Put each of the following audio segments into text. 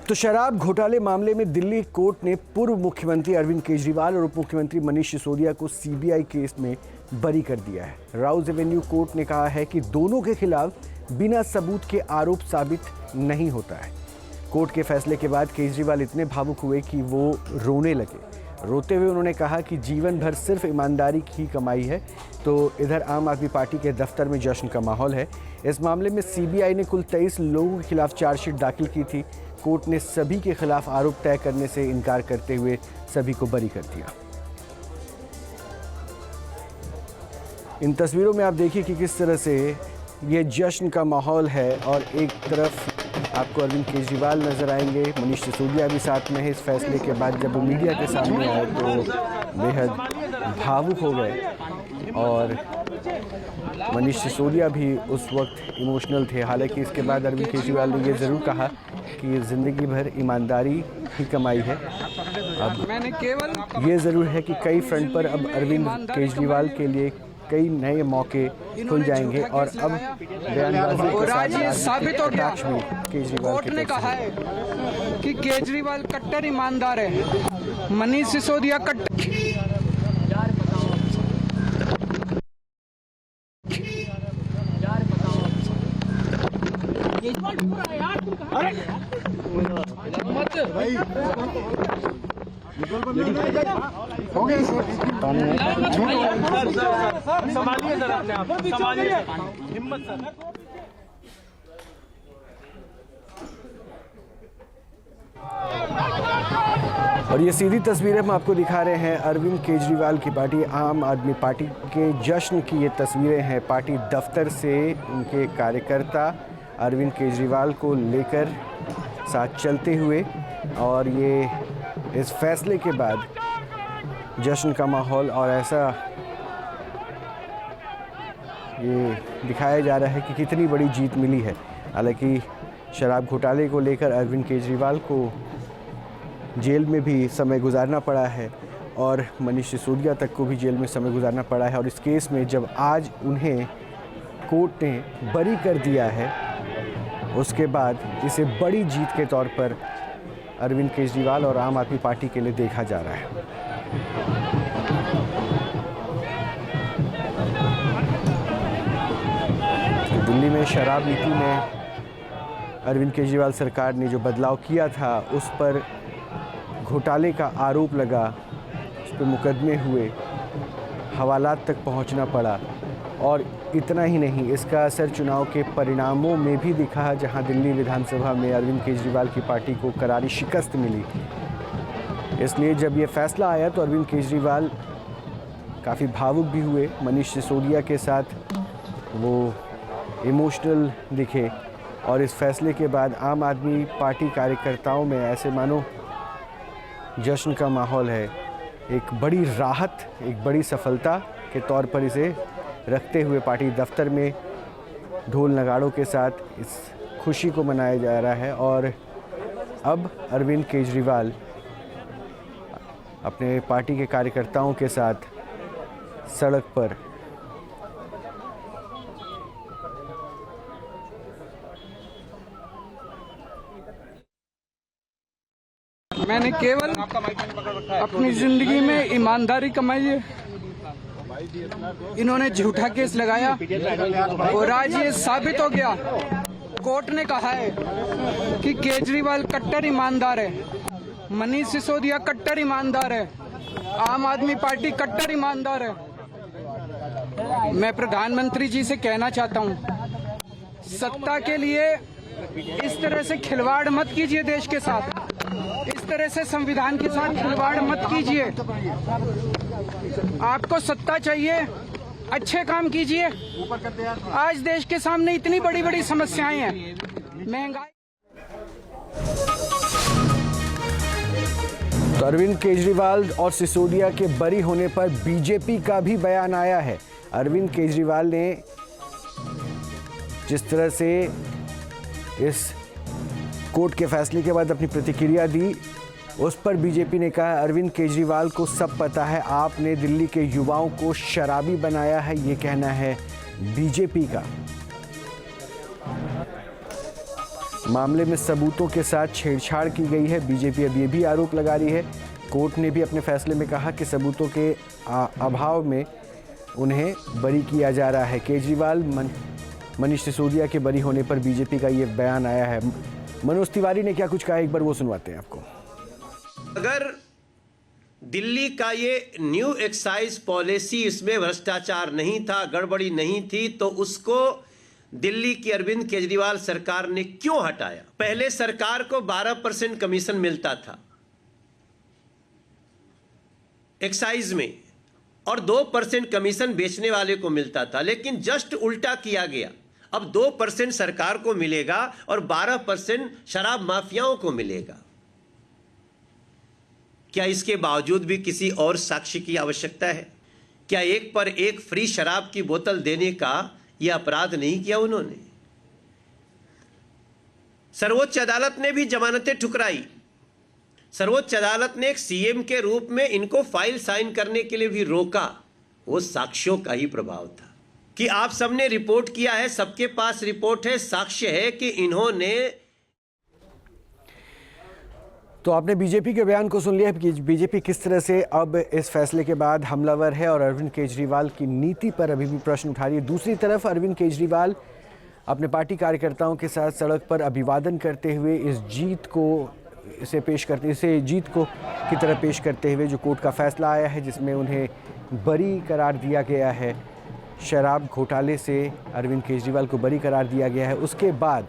तो शराब घोटाले मामले में दिल्ली कोर्ट ने पूर्व मुख्यमंत्री अरविंद केजरीवाल और उप मुख्यमंत्री मनीष सिसोदिया को सीबीआई केस में बरी कर दिया है। राउज एवेन्यू कोर्ट ने कहा है कि दोनों के खिलाफ बिना सबूत के आरोप साबित नहीं होता है। कोर्ट के फैसले के बाद केजरीवाल इतने भावुक हुए कि वो रोने लगे। रोते हुए उन्होंने कहा कि जीवन भर सिर्फ ईमानदारी की कमाई है। तो इधर आम आदमी पार्टी के दफ्तर में जश्न का माहौल है। इस मामले में सीबीआई ने कुल 23 लोगों के खिलाफ चार्जशीट दाखिल की थी। कोर्ट ने सभी के खिलाफ आरोप तय करने से इनकार करते हुए सभी को बरी कर दिया। इन तस्वीरों में आप देखिए कि किस तरह से ये जश्न का माहौल है और एक तरफ आपको अरविंद केजरीवाल नजर आएंगे, मनीष सिसोदिया भी साथ में है। इस फैसले के बाद जब वो मीडिया के सामने आए तो बेहद भावुक हो गए और मनीष सिसोदिया भी उस वक्त इमोशनल थे। हालांकि इसके बाद अरविंद केजरीवाल ने ये ज़रूर कहा कि ज़िंदगी भर ईमानदारी ही कमाई है। अब ये ज़रूर है कि कई फ्रंट पर अब अरविंद केजरीवाल के लिए कई नए मौके खुल जाएंगे और अब बयानबाजी के साथ साबित हो गया। केजरीवाल कोर्ट ने कहा है कि केजरीवाल कट्टर ईमानदार है, मनीष सिसोदिया कट्टर। संभालिए सर, अपने आप संभालिए, हिम्मत सर। और ये सीधी तस्वीरें हम आपको दिखा रहे हैं अरविंद केजरीवाल की पार्टी आम आदमी पार्टी के जश्न की ये तस्वीरें हैं। पार्टी दफ्तर से उनके कार्यकर्ता अरविंद केजरीवाल को लेकर साथ चलते हुए और ये इस फैसले के बाद जश्न का माहौल और ऐसा ये दिखाया जा रहा है कि कितनी बड़ी जीत मिली है। हालांकि शराब घोटाले को लेकर अरविंद केजरीवाल को जेल में भी समय गुजारना पड़ा है और मनीष सिसोदिया तक को भी जेल में समय गुजारना पड़ा है। और इस केस में जब आज उन्हें कोर्ट ने बरी कर दिया है, उसके बाद इसे बड़ी जीत के तौर पर अरविंद केजरीवाल और आम आदमी पार्टी के लिए देखा जा रहा है। तो दिल्ली में शराब नीति में अरविंद केजरीवाल सरकार ने जो बदलाव किया था, उस पर घोटाले का आरोप लगा, उस पर मुकदमे हुए, हवालात तक पहुंचना पड़ा। और इतना ही नहीं, इसका असर चुनाव के परिणामों में भी दिखा, जहां दिल्ली विधानसभा में अरविंद केजरीवाल की पार्टी को करारी शिकस्त मिली। इसलिए जब ये फैसला आया तो अरविंद केजरीवाल काफ़ी भावुक भी हुए। मनीष सिसोदिया के साथ वो इमोशनल दिखे और इस फैसले के बाद आम आदमी पार्टी कार्यकर्ताओं में ऐसे मानो जश्न का माहौल है। एक बड़ी राहत, एक बड़ी सफलता के तौर पर इसे रखते हुए पार्टी दफ्तर में ढोल नगाड़ों के साथ इस खुशी को मनाया जा रहा है। और अब अरविंद केजरीवाल अपने पार्टी के कार्यकर्ताओं के साथ सड़क पर मैंने केवल अपनी जिंदगी में ईमानदारी कमाई है। इन्होंने झूठा केस लगाया और आज ये साबित हो गया। कोर्ट ने कहा है कि केजरीवाल कट्टर ईमानदार है, मनीष सिसोदिया कट्टर ईमानदार है, आम आदमी पार्टी कट्टर ईमानदार है। मैं प्रधानमंत्री जी से कहना चाहता हूँ, सत्ता के लिए इस तरह से खिलवाड़ मत कीजिए, देश के साथ इस तरह से संविधान के साथ खिलवाड़ मत कीजिए। आपको सत्ता चाहिए, अच्छे काम कीजिए। आज देश के सामने इतनी बड़ी बड़ी समस्याएं हैं, महंगाई। तो अरविंद केजरीवाल और सिसोदिया के बरी होने पर बीजेपी का भी बयान आया है। अरविंद केजरीवाल ने जिस तरह से इस कोर्ट के फैसले के बाद अपनी प्रतिक्रिया दी, उस पर बीजेपी ने कहा अरविंद केजरीवाल को सब पता है, आपने दिल्ली के युवाओं को शराबी बनाया है, ये कहना है बीजेपी का। मामले में सबूतों के साथ छेड़छाड़ की गई है। बीजेपी अब ये भी आरोप लगा रही है। कोर्ट ने भी अपने फैसले में कहा कि सबूतों के अभाव में उन्हें बरी किया जा रहा है। केजरीवाल मनीष सिसोदिया के बरी होने पर बीजेपी का ये बयान आया है। मनोज तिवारी ने क्या कुछ कहा, एक बार वो सुनवाते हैं आपको। अगर दिल्ली का ये न्यू एक्साइज पॉलिसी, इसमें भ्रष्टाचार नहीं था, गड़बड़ी नहीं थी, तो उसको दिल्ली की अरविंद केजरीवाल सरकार ने क्यों हटाया? पहले सरकार को 12% कमीशन मिलता था एक्साइज में और 2% कमीशन बेचने वाले को मिलता था, लेकिन जस्ट उल्टा किया गया। अब 2% सरकार को मिलेगा और 12% शराब माफियाओं को मिलेगा। क्या इसके बावजूद भी किसी और साक्ष्य की आवश्यकता है? क्या एक पर एक फ्री शराब की बोतल देने का यह अपराध नहीं किया उन्होंने? सर्वोच्च अदालत ने भी जमानतें ठुकराई। सर्वोच्च अदालत ने एक सीएम के रूप में इनको फाइल साइन करने के लिए भी रोका। वो साक्ष्यों का ही प्रभाव था कि आप सबने रिपोर्ट किया है, सबके पास रिपोर्ट है, साक्ष्य है कि इन्होंने। तो आपने बीजेपी के बयान को सुन लिया कि बीजेपी किस तरह से अब इस फैसले के बाद हमलावर है और अरविंद केजरीवाल की नीति पर अभी भी प्रश्न उठा रही है। दूसरी तरफ अरविंद केजरीवाल अपने पार्टी कार्यकर्ताओं के साथ सड़क पर अभिवादन करते हुए इसे जीत की तरह पेश करते हुए जो कोर्ट का फैसला आया है, जिसमें उन्हें बरी करार दिया गया है, शराब घोटाले से अरविंद केजरीवाल को बरी करार दिया गया है। उसके बाद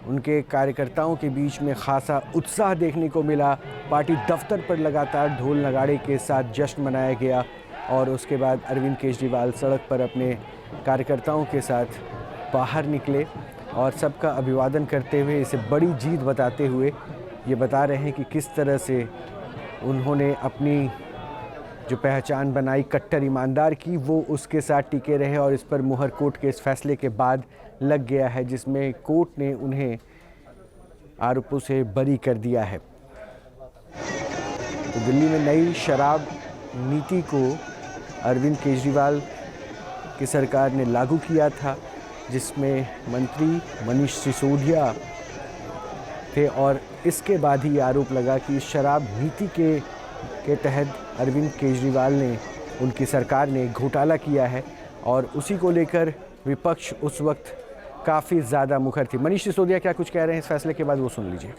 उनके कार्यकर्ताओं के बीच में खासा उत्साह देखने को मिला। पार्टी दफ्तर पर लगातार ढोल नगाड़े के साथ जश्न मनाया गया और उसके बाद अरविंद केजरीवाल सड़क पर अपने कार्यकर्ताओं के साथ बाहर निकले और सबका अभिवादन करते हुए इसे बड़ी जीत बताते हुए ये बता रहे हैं कि किस तरह से उन्होंने अपनी जो पहचान बनाई कट्टर ईमानदार की, वो उसके साथ टिके रहे और इस पर मुहर कोर्ट के इस फैसले के बाद लग गया है, जिसमें कोर्ट ने उन्हें आरोपों से बरी कर दिया है। तो दिल्ली में नई शराब नीति को अरविंद केजरीवाल की सरकार ने लागू किया था, जिसमें मंत्री मनीष सिसोदिया थे और इसके बाद ही आरोप लगा कि इस शराब नीति के तहत अरविंद केजरीवाल ने, उनकी सरकार ने घोटाला किया है और उसी को लेकर विपक्ष उस वक्त काफ़ी ज़्यादा मुखर थी। मनीष सिसोदिया क्या कुछ कह रहे हैं इस फैसले के बाद, वो सुन लीजिए।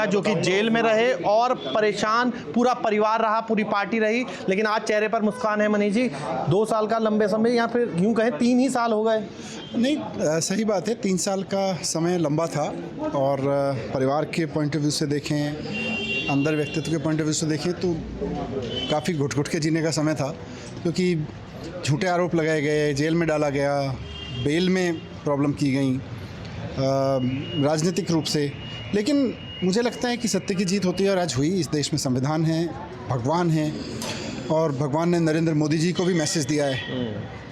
जो कि जेल में रहे और परेशान पूरा परिवार रहा, पूरी पार्टी रही, लेकिन आज चेहरे पर मुस्कान है। मनीष जी, 2 साल का लंबे समय या फिर यूं कहें 3 ही साल हो गए। नहीं, सही बात है, 3 साल का समय लंबा था और परिवार के पॉइंट ऑफ व्यू से देखें, अंदर व्यक्तित्व के पॉइंट ऑफ व्यू से देखें तो काफ़ी घुट के जीने का समय था, क्योंकि झूठे आरोप लगाए गए, जेल में डाला गया, बेल में प्रॉब्लम की गई राजनीतिक रूप से। लेकिन मुझे लगता है कि सत्य की जीत होती है और आज हुई। इस देश में संविधान है, भगवान है और भगवान ने नरेंद्र मोदी जी को भी मैसेज दिया है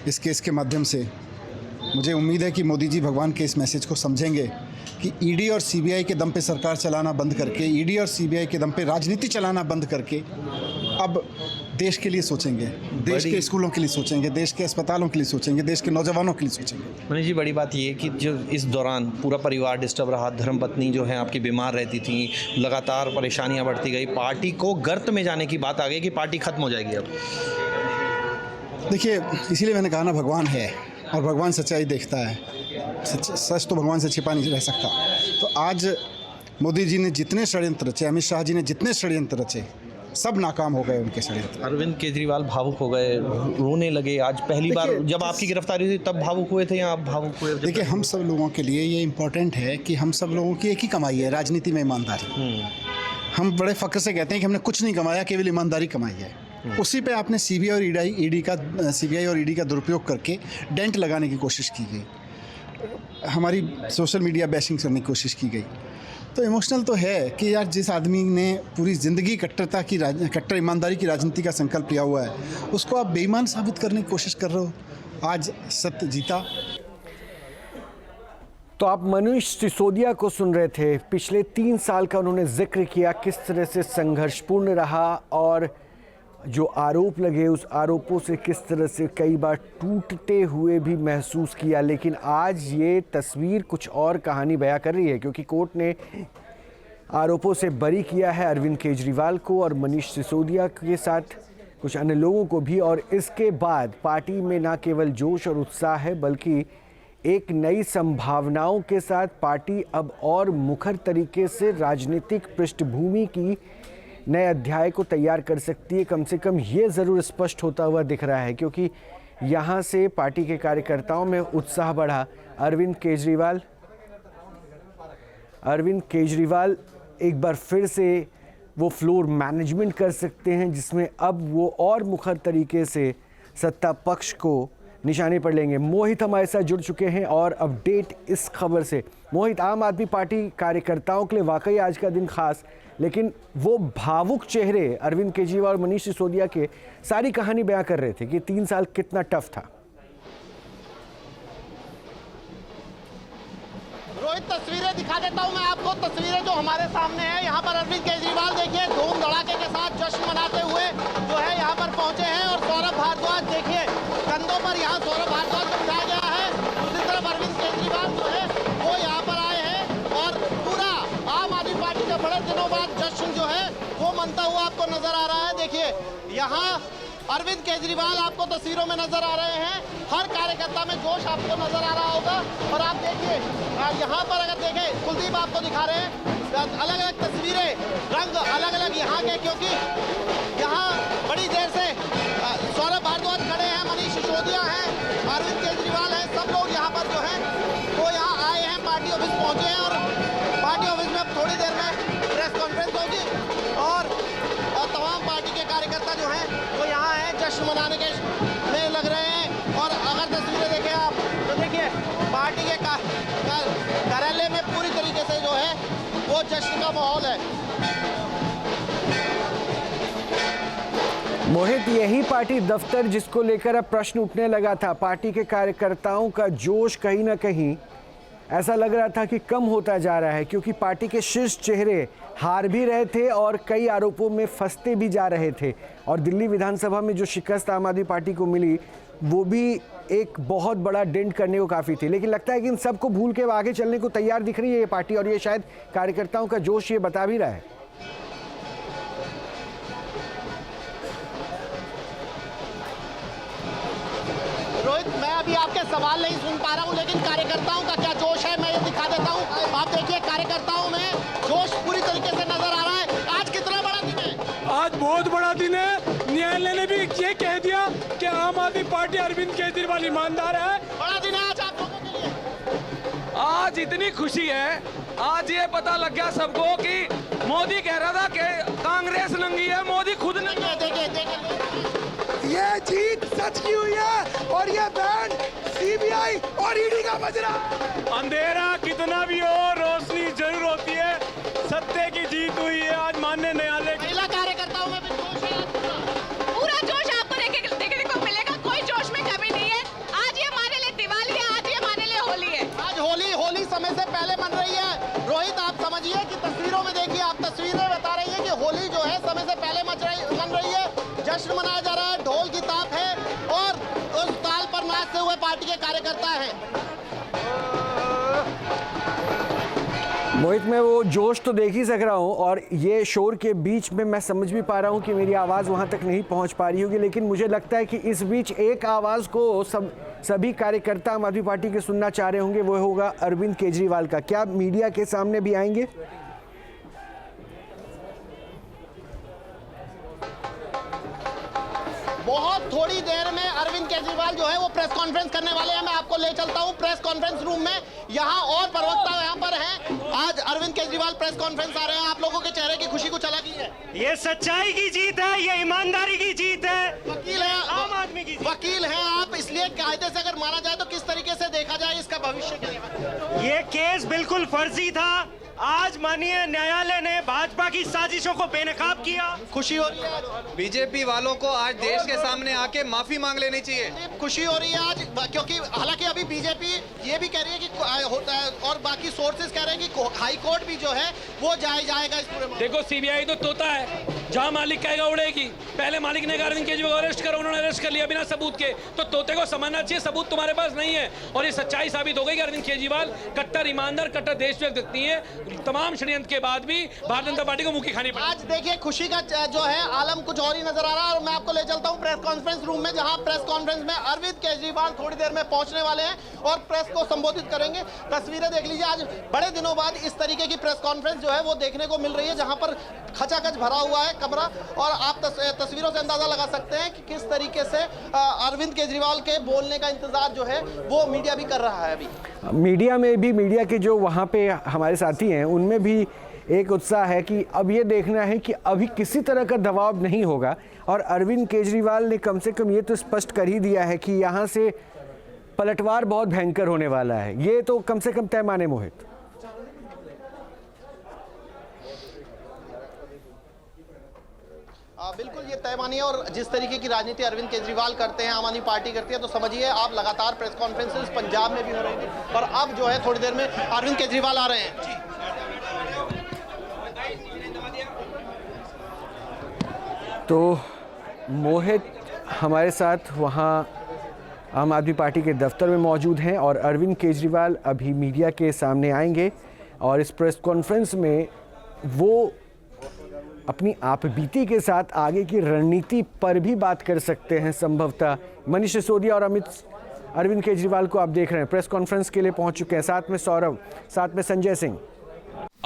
इस केस के माध्यम से। मुझे उम्मीद है कि मोदी जी भगवान के इस मैसेज को समझेंगे कि ईडी और सीबीआई के दम पे सरकार चलाना बंद करके, ईडी और सीबीआई के दम पे राजनीति चलाना बंद करके अब देश के लिए सोचेंगे, देश के स्कूलों के लिए सोचेंगे, देश के अस्पतालों के लिए सोचेंगे, देश के नौजवानों के लिए सोचेंगे। मनीष जी, बड़ी बात ये कि जो इस दौरान पूरा परिवार डिस्टर्ब रहा, धर्मपत्नी जो है आपकी बीमार रहती थी, लगातार परेशानियां बढ़ती गई, पार्टी को गर्त में जाने की बात आ गई कि पार्टी खत्म हो जाएगी अब। देखिए, इसीलिए मैंने कहा ना, भगवान है और भगवान सच्चाई देखता है। सच तो भगवान से छिपा नहीं रह सकता। तो आज मोदी जी ने जितने षड्यंत्र रचे, अमित शाह जी ने जितने षड्यंत्र रचे, सब नाकाम हो गए उनके षड्यंत्र। अरविंद केजरीवाल भावुक हो गए, रोने लगे। आज पहली बार जब आपकी गिरफ्तारी हुई तब भावुक हुए थे या आप भावुक हुए? देखिए, हम सब लोगों के लिए ये इम्पोर्टेंट है कि हम सब लोगों की एक ही कमाई है, राजनीति में ईमानदारी। हम बड़े फ़ख्र से कहते हैं कि हमने कुछ नहीं कमाया, केवल ईमानदारी कमाई है। उसी पे आपने सीबीआई और ईडी का दुरुपयोग करके डेंट लगाने की कोशिश की गई, हमारी सोशल मीडिया बैशिंग करने की कोशिश की गई। तो इमोशनल तो है कि यार, जिस आदमी ने पूरी ज़िंदगी कट्टर ईमानदारी की राजनीति का संकल्प लिया हुआ है, उसको आप बेईमान साबित करने की कोशिश कर रहे हो। आज सत्य जीता। तो आप मनीष सिसोदिया को सुन रहे थे। पिछले 3 साल का उन्होंने जिक्र किया, किस तरह से संघर्षपूर्ण रहा और जो आरोप लगे उस आरोपों से किस तरह से कई बार टूटते हुए भी महसूस किया। लेकिन आज ये तस्वीर कुछ और कहानी बयां कर रही है, क्योंकि कोर्ट ने आरोपों से बरी किया है अरविंद केजरीवाल को और मनीष सिसोदिया के साथ कुछ अन्य लोगों को भी। और इसके बाद पार्टी में न केवल जोश और उत्साह है, बल्कि एक नई संभावनाओं के साथ पार्टी अब और मुखर तरीके से राजनीतिक पृष्ठभूमि की नए अध्याय को तैयार कर सकती है। कम से कम ये ज़रूर स्पष्ट होता हुआ दिख रहा है, क्योंकि यहाँ से पार्टी के कार्यकर्ताओं में उत्साह बढ़ा। अरविंद केजरीवाल एक बार फिर से वो फ्लोर मैनेजमेंट कर सकते हैं, जिसमें अब वो और मुखर तरीके से सत्ता पक्ष को निशाने पर लेंगे। मोहित हमारे साथ जुड़ चुके हैं और अपडेट इस खबर से। मोहित, आम आदमी पार्टी कार्यकर्ताओं के लिए वाकई आज का दिन खास, लेकिन वो भावुक चेहरे अरविंद केजरीवाल और मनीष सिसोदिया के सारी कहानी बयां कर रहे थे कि 3 साल कितना टफ था। रोहित, तस्वीरें दिखा देता हूं मैं आपको। तस्वीरें जो हमारे सामने है, यहाँ पर अरविंद केजरीवाल देखिए धूम धड़ाके के साथ जश्न मनाते हुए जो है यहाँ पर पहुंचे हैं। और सौरभ भारद्वाज देखिए कंधों पर यहाँ सौरभ भारद्वाज को बिठाया गया है। दूसरी तरफ अरविंद केजरीवाल जो है वो यहाँ पर आए हैं और पूरा आम आदमी पार्टी का बड़े दिनों बाद जश्न जो है वो मनता हुआ आपको नजर आ रहा है। देखिए यहाँ अरविंद केजरीवाल आपको तस्वीरों में नजर आ रहे हैं। हर कार्यकर्ता में जोश आपको नजर आ रहा होगा। और आप देखिए यहाँ पर अगर देखें, कुलदीप आपको दिखा रहे हैं अलग अलग तस्वीरें, रंग अलग अलग यहाँ के, क्योंकि यहाँ बड़ी देर से सौरभ भारद्वाज खड़े हैं, मनीष सिसोदिया हैं, अरविंद केजरीवाल हैं, सब लोग यहाँ पर जो है वो यहाँ आए हैं, पार्टी ऑफिस पहुंचे हैं। और पार्टी ऑफिस में अब थोड़ी देर में प्रेस कॉन्फ्रेंस होगी और तमाम पार्टी के कार्यकर्ता जो हैं वो यहाँ हैं, जश्न मनाने के में लग रहे हैं। और अगर तस्वीरें देखें आप तो देखिए पार्टी के कार्यालय में पूरी तरीके से जो है वो जश्न का माहौल है। मोहित, यही पार्टी दफ्तर जिसको लेकर अब प्रश्न उठने लगा था, पार्टी के कार्यकर्ताओं का जोश कहीं ना कहीं ऐसा लग रहा था कि कम होता जा रहा है, क्योंकि पार्टी के शीर्ष चेहरे हार भी रहे थे और कई आरोपों में फंसते भी जा रहे थे। और दिल्ली विधानसभा में जो शिकस्त आम आदमी पार्टी को मिली वो भी एक बहुत बड़ा डेंट करने को काफ़ी थी। लेकिन लगता है कि इन सबको भूल के आगे चलने को तैयार दिख रही है ये पार्टी, और ये शायद कार्यकर्ताओं का जोश ये बता भी रहा है। रोहित, मैं अभी आपके सवाल नहीं सुन पा रहा हूँ, लेकिन कार्यकर्ताओं का क्या जोश है मैं ये दिखा देता हूँ। आप देखिए कार्यकर्ताओं में जोश पूरी तरीके से नजर आ रहा है। आज कितना बड़ा दिन है? आज बहुत बड़ा दिन है। न्यायालय ने भी ये कह दिया कि आम आदमी पार्टी अरविंद केजरीवाल ईमानदार है। बड़ा दिन है आज आप लोगों के लिए। आज इतनी खुशी है, आज ये पता लग गया सबको कि मोदी कह रहा था कि कांग्रेस नंगी है, मोदी खुद नंगा है। देखिए ये जीत सच की हुई है और ये बैंड सीबीआई और ईडी का बज रहा। अंधेरा कितना भी हो, रोशनी जरूर होती है। सत्य की जीत हुई है आज माननीय न्यायालय। महिला कार्यकर्ताओं में भी जोश है। पूरा जोश आपको देखने को मिलेगा, कोई जोश में कमी नहीं है। आज ये हमारे लिए दिवाली है, आज ये हमारे लिए होली है। आज होली समय से पहले मन रही है। रोहित, आप समझिए कि तस्वीरों में देखिए, आप तस्वीरें बता रही है कि होली जो है समय से पहले मन रही है, जश्न मनाया जा रहा है, ढोल की ताप है और उस ताल पर नाचते हुए पार्टी के कार्यकर्ता हैं। मोहित, मैं वो जोश तो देख ही सक रहा हूँ और ये शोर के बीच में मैं समझ भी पा रहा हूँ कि मेरी आवाज़ वहाँ तक नहीं पहुँच पा रही होगी, लेकिन मुझे लगता है कि इस बीच एक आवाज़ को सभी कार्यकर्ता आम आदमी पार्टी के सुनना चाह रहे होंगे, वो होगा अरविंद केजरीवाल का। क्या मीडिया के सामने भी आएंगे? बहुत थोड़ी देर में अरविंद केजरीवाल जो है वो प्रेस कॉन्फ्रेंस करने वाले हैं। मैं आपको ले चलता हूं प्रेस कॉन्फ्रेंस रूम में। यहाँ और प्रवक्ता यहाँ पर हैं। आज अरविंद केजरीवाल प्रेस कॉन्फ्रेंस आ रहे हैं। आप लोगों के चेहरे की खुशी कुछ अलग ही है। ये सच्चाई की जीत है, ये ईमानदारी की जीत है। वकील है, आम आदमी की जीत। वकील हैं आप, इसलिए कायदे से अगर माना जाए तो किस तरीके से देखा जाए इसका भविष्य क्या है? ये केस बिल्कुल फर्जी था। आज माननीय न्यायालय ने भाजपा की साजिशों को बेनकाब किया। खुशी हो रही है बीजेपी वालों को आज देश के सामने आके माफी मांग लेनी चाहिए। खुशी हो रही है आज, क्योंकि हालांकि अभी बीजेपी ये भी कह रही है कि होता है और बाकी सोर्सेज कह रहे हैं कि हाई कोर्ट भी जो है वो जाएगा इस पूरे। देखो सीबीआई तो तोता है, जहां मालिक कहेगा उड़ेगी। पहले मालिक ने कहा अरविंद केजरीवाल को अरेस्ट करो, उन्होंने अरेस्ट कर लिया बिना सबूत के। तो तोते को समझना चाहिए सबूत तुम्हारे पास नहीं है। और ये सच्चाई साबित हो गई कि अरविंद केजरीवाल कट्टर ईमानदार, कट्टर देशभक्त व्यक्ति है। तमाम षड्यंत्र के बाद भी भारतीय जनता पार्टी को मुक्की खानी पड़ी। आज देखिए खुशी का जो है आलम कुछ और ही नजर आ रहा है। और मैं आपको ले चलता हूं प्रेस कॉन्फ्रेंस रूम में, जहां प्रेस कॉन्फ्रेंस में अरविंद केजरीवाल थोड़ी देर में पहुंचने वाले हैं और प्रेस को संबोधित करेंगे। तस्वीरें देख लीजिए, आज बड़े दिनों बाद इस तरीके की प्रेस कॉन्फ्रेंस जो है वो देखने को मिल रही है, जहां पर खचाखच भरा हुआ है कमरा। और आप तस्वीरों से अंदाजा लगा सकते हैं कि किस तरीके से अरविंद केजरीवाल के बोलने का इंतजार जो है वो मीडिया भी कर रहा है। अभी मीडिया में भी, मीडिया के जो वहाँ पे हमारे साथी हैं उनमें भी एक उत्साह है कि अब ये देखना है कि अभी किसी तरह का दबाव नहीं होगा। और अरविंद केजरीवाल ने कम से कम ये तो स्पष्ट कर ही दिया है कि यहाँ से पलटवार बहुत भयंकर होने वाला है। ये तो कम से कम तय माने मोहित। बिल्कुल ये तय मानी है। और जिस तरीके की राजनीति अरविंद केजरीवाल करते हैं, आम आदमी पार्टी करती है, तो समझिए आप लगातार प्रेस कॉन्फ्रेंसेस पंजाब में भी हो रही थी और अब जो है थोड़ी देर में अरविंद केजरीवाल आ रहे हैं। तो मोहित हमारे साथ वहाँ आम आदमी पार्टी के दफ्तर में मौजूद हैं और अरविंद केजरीवाल अभी मीडिया के सामने आएंगे और इस प्रेस कॉन्फ्रेंस में वो अपनी आपबीती के साथ आगे की रणनीति पर भी बात कर सकते हैं संभवतः। मनीष सिसोदिया और अरविंद केजरीवाल को आप देख रहे हैं, प्रेस कॉन्फ्रेंस के लिए पहुंच चुके हैं। साथ में सौरभ, साथ में संजय सिंह।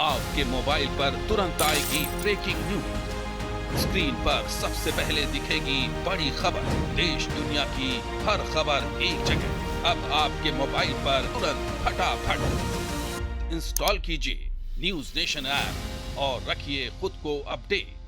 आपके मोबाइल पर तुरंत आएगी ब्रेकिंग न्यूज। स्क्रीन पर सबसे पहले दिखेगी बड़ी खबर। देश दुनिया की हर खबर एक जगह। अब आपके मोबाइल पर तुरंत फटाफट इंस्टॉल कीजिए न्यूज नेशन ऐप और रखिए खुद को अपडेट।